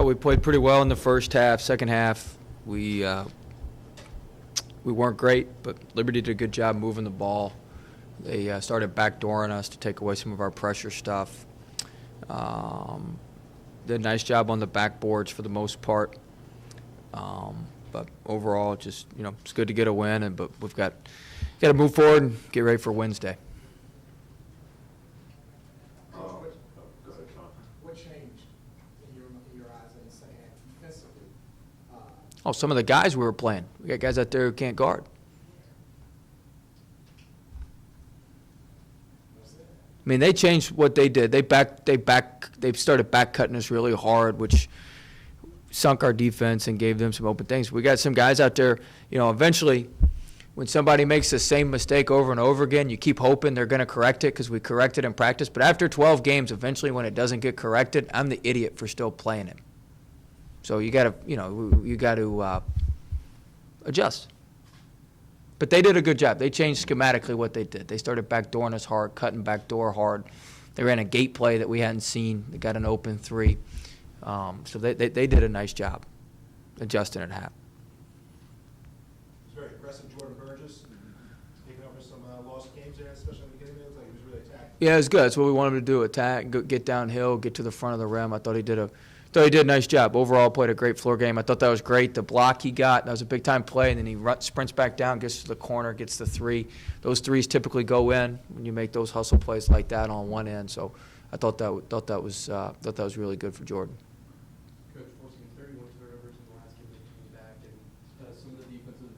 Thought we played pretty well in the first half. Second half, we weren't great, but Liberty did a good job moving the ball. They started backdooring us to take away some of our pressure stuff. Did a nice job on the backboards for the most part. But overall, just, it's good to get a win, but we've got to move forward and get ready for Wednesday. What changed in your eyes in the second half defensively? Some of the guys we were playing. We got guys out there who can't guard. I mean, they changed what they did. They started back cutting us really hard, which sunk our defense and gave them some open things. We got some guys out there, eventually when somebody makes the same mistake over and over again, you keep hoping they're going to correct it because we correct it in practice. But after 12 games, eventually when it doesn't get corrected, I'm the idiot for still playing him. So you got to adjust. But they did a good job. They changed schematically what they did. They started backdooring us hard, cutting backdoor hard. They ran a gate play that we hadn't seen. They got an open three. So they did a nice job adjusting at half. It's very aggressive, Jordan Burgess, taking over some lost games there, especially in the beginning. It looked like he was really attacking. Yeah, it was good. That's what we wanted him to do, attack, get downhill, get to the front of the rim. I thought he did a nice job. Overall, played a great floor game. I thought that was great. The block he got, that was a big-time play, and then he sprints back down, gets to the corner, gets the three. Those threes typically go in when you make those hustle plays like that on one end. So I thought that was really good for Jordan. Coach, forcing 31 turnovers in the last game that came back, and some of the defensive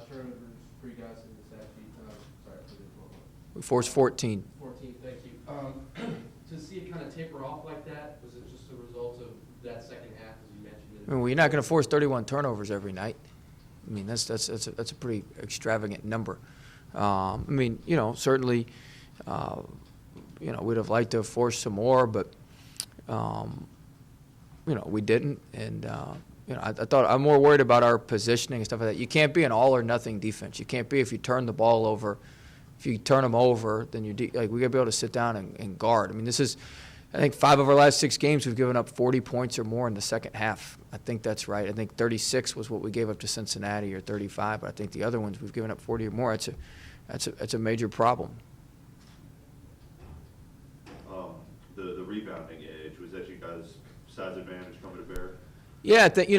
turnovers for you guys in the stat sheet. Sorry, I forget what. We forced 14. 14, thank you. To see it kind of taper off like that, was it just a result of that second half, as you mentioned? I mean, you're not going to force 31 turnovers every night. I mean, that's a pretty extravagant number. Certainly, we'd have liked to have forced some more, but we didn't. And I thought I'm more worried about our positioning and stuff like that. You can't be an all or nothing defense. You can't be if you turn the ball over. If you turn them over, then we got to be able to sit down and guard. I mean, I think 5 of our last 6 games we've given up 40 points or more in the second half. I think that's right. I think 36 was what we gave up to Cincinnati, or 35. But I think the other ones we've given up 40 or more. That's a major problem. The rebounding edge, was that you guys' size advantage coming to bear? Yeah, I think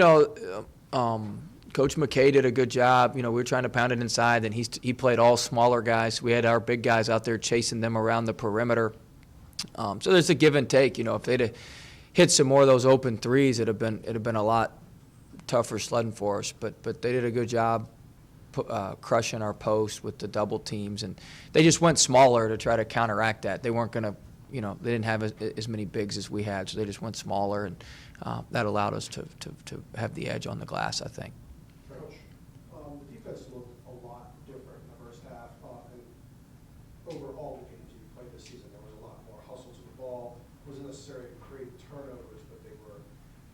Coach McKay did a good job. We were trying to pound it inside, and he played all smaller guys. We had our big guys out there chasing them around the perimeter. So there's a give and take. If they'd have hit some more of those open threes, it'd have been a lot tougher sledding for us. But they did a good job crushing our post with the double teams, and they just went smaller to try to counteract that. They weren't going to, they didn't have as many bigs as we had, so they just went smaller, and that allowed us to have the edge on the glass, I think. Coach, the defense looked a lot different in the first half, and over all the games you played this season, there was a lot more hustle to the ball. It wasn't necessarily to create turnovers, but they were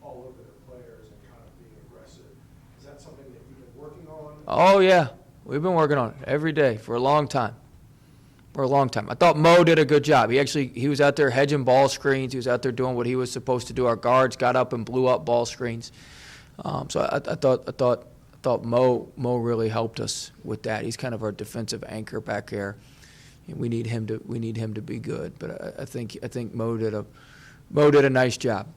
all over their players and kind of being aggressive. Is that something that you've been working on? Oh, yeah. We've been working on it every day for a long time. I thought Mo did a good job. He was out there hedging ball screens. He was out there doing what he was supposed to do. Our guards got up and blew up ball screens. So I thought Mo really helped us with that. He's kind of our defensive anchor back there. And we need him to be good. But I think Mo did a nice job.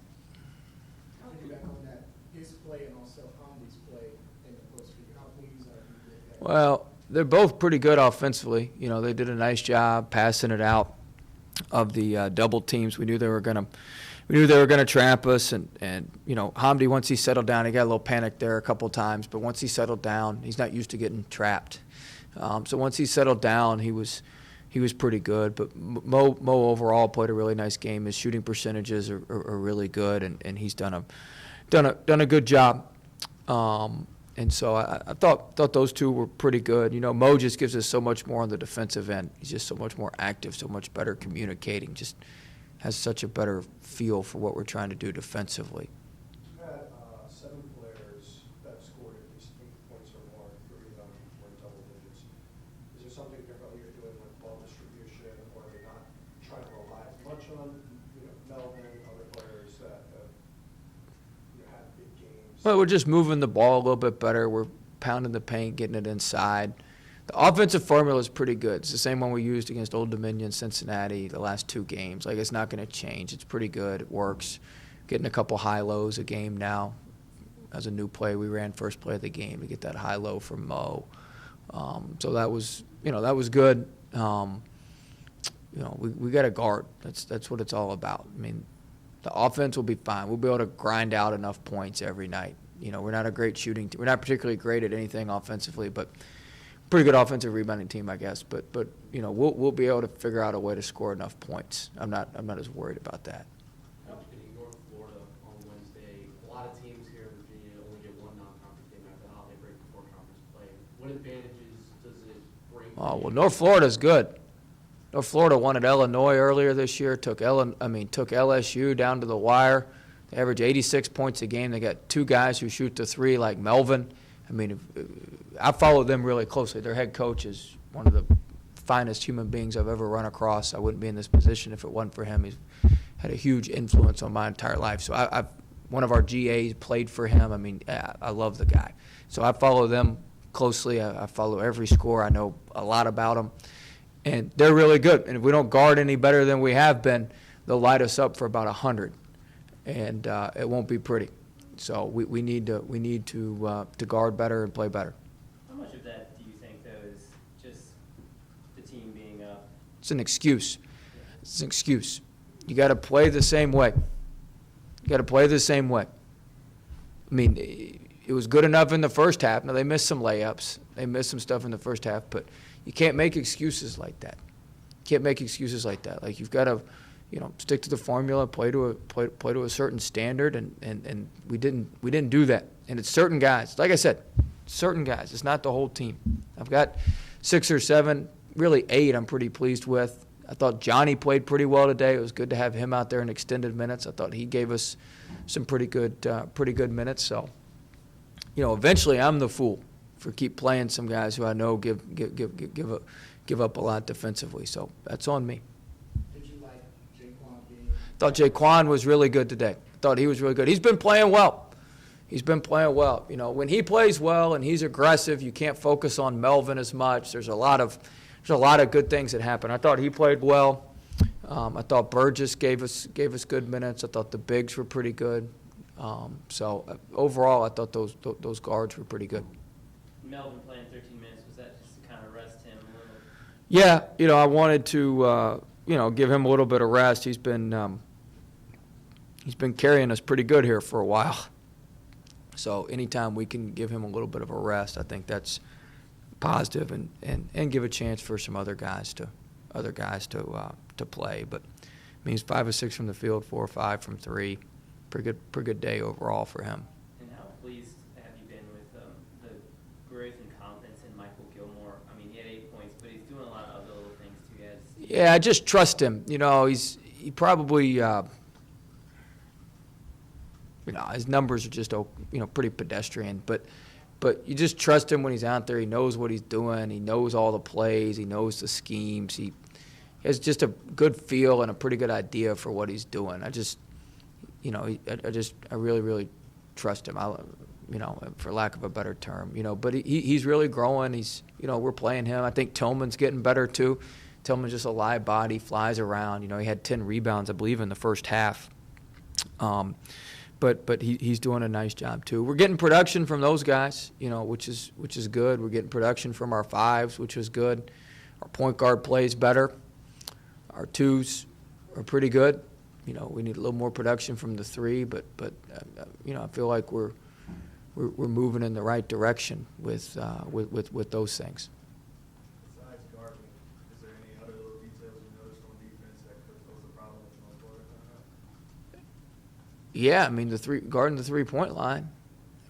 How did you back on that, his play and also Hamdi's play in the post for you? How pleased are you with that? Well, they're both pretty good offensively. They did a nice job passing it out of the double teams. We knew they were going to trap us, and Hamdi, once he settled down, he got a little panicked there a couple of times, but once he settled down, he's not used to getting trapped. So once he settled down, he was pretty good. But Mo overall played a really nice game. His shooting percentages are really good, and he's done a good job. And so I thought those two were pretty good. Mo just gives us so much more on the defensive end. He's just so much more active, so much better communicating, just has such a better feel for what we're trying to do defensively. You've had 7 players that have scored at least 8 points or more, 3 of them were in double digits. Is there something differently you're doing with ball distribution, or are you not trying to rely as much on Melvin, other players that have Well, we're just moving the ball a little bit better. We're pounding the paint, getting it inside. The offensive formula is pretty good. It's the same one we used against Old Dominion, Cincinnati, the last 2 games. Like, it's not going to change. It's pretty good. It works. Getting a couple high-lows a game now. As a new play, we ran first play of the game to get that high-low from Mo. So that was, that was good. We got to guard. That's what it's all about. I mean, the offense will be fine. We'll be able to grind out enough points every night. We're not a great shooting team. We're not particularly great at anything offensively, but pretty good offensive rebounding team, I guess. But we'll be able to figure out a way to score enough points. I'm not as worried about that. In North Florida on Wednesday, a lot of teams here in Virginia only get one non-conference game after the holiday break before conference play. What advantages does it bring? Oh, well, North Florida's good. North Florida won at Illinois earlier this year, took LSU down to the wire. They average 86 points a game. They got 2 guys who shoot the 3 like Melvin. I mean, I followed them really closely. Their head coach is one of the finest human beings I've ever run across. I wouldn't be in this position if it wasn't for him. He's had a huge influence on my entire life. So one of our GAs played for him. I mean, I love the guy. So I follow them closely. I follow every score. I know a lot about them. And they're really good. And if we don't guard any better than we have been, they'll light us up for about 100. And it won't be pretty. So we need to guard better and play better. How much of that do you think, though, is just the team being up? It's an excuse. It's an excuse. You got to play the same way. You got to play the same way. I mean, it was good enough in the first half. Now, they missed some layups. They missed some stuff in the first half. But you can't make excuses like that. You can't make excuses like that. Like, you've got to, stick to the formula, play to a certain standard, and we didn't do that. And it's certain guys. Like I said, certain guys. It's not the whole team. I've got 6 or 7, really 8 I'm pretty pleased with. I thought Johnny played pretty well today. It was good to have him out there in extended minutes. I thought he gave us some pretty good minutes. So, eventually I'm the fool for keep playing some guys who I know give up a lot defensively. So that's on me. Did you like Jaquan being? Thought Jaquan was really good today. Thought he was really good. He's been playing well. When he plays well and he's aggressive, you can't focus on Melvin as much. There's a lot of good things that happen. I thought he played well. I thought Burgess gave us good minutes. I thought the bigs were pretty good. Overall, I thought those guards were pretty good. Melvin playing 13 minutes, was that just to kind of rest him a little? Yeah, I wanted to give him a little bit of rest. He's been carrying us pretty good here for a while. So anytime we can give him a little bit of a rest, I think that's positive and give a chance for some other guys to play. But it means 5 or 6 from the field, 4 or 5 from 3. Pretty good day overall for him. And how pleased have you been with the growth and confidence in Michael Gilmore? I mean, he had 8 points, but he's doing a lot of other little things too. Yeah, I just trust him. He probably his numbers are just pretty pedestrian, but you just trust him when he's out there. He knows what he's doing. He knows all the plays. He knows the schemes. He has just a good feel and a pretty good idea for what he's doing. I really, really trust him. For lack of a better term, but he's really growing. We're playing him. I think Tillman's getting better too. Tillman's just a live body, flies around. He had 10 rebounds, I believe, in the first half. But he's doing a nice job too. We're getting production from those guys, which is good. We're getting production from our 5s, which is good. Our point guard plays better. Our 2s are pretty good. We need a little more production from the 3, but I feel like we're moving in the right direction with those things. Besides guarding, is there any other little details you noticed on defense that was a problem with North Florida? Yeah, I mean guarding the 3-point line.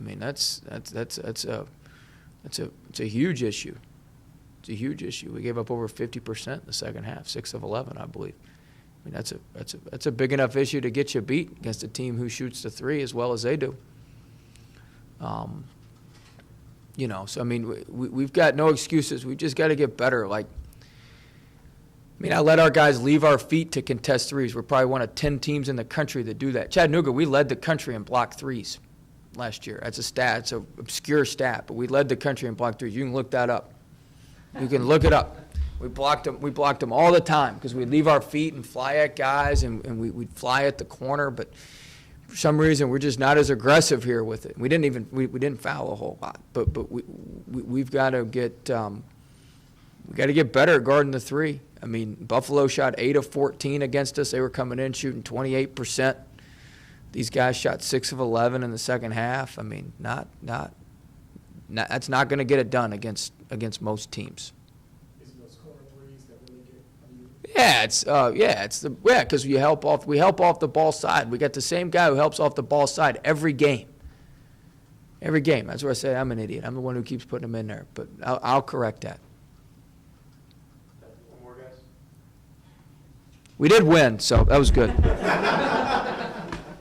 I mean that's a huge issue. It's a huge issue. We gave up over 50% in the second half, 6 of 11, I believe. I mean that's a big enough issue to get you beat against a team who shoots the 3 as well as they do. So I mean we've got no excuses. We just got to get better. I let our guys leave our feet to contest 3s. We're probably one of 10 teams in the country that do that. Chattanooga, we led the country in block 3s. last year. That's a stat. It's an obscure stat, but we led the country in block threes. You can look that up. You can look it up. We blocked them all the time because we'd leave our feet and fly at guys, and we'd fly at the corner, but for some reason, we're just not as aggressive here with it. We didn't foul a whole lot, but we've got to get better at guarding the three. I mean, Buffalo shot 8 of 14 against us. They were coming in shooting 28%. These guys shot 6 of 11 in the second half. I mean, that's not going to get it done against most teams. Is it those corner threes that really get you? Because we help off the ball side. We got the same guy who helps off the ball side every game. Every game. That's where I say I'm an idiot. I'm the one who keeps putting them in there, but I'll correct that. One more, guys? We did win, so that was good.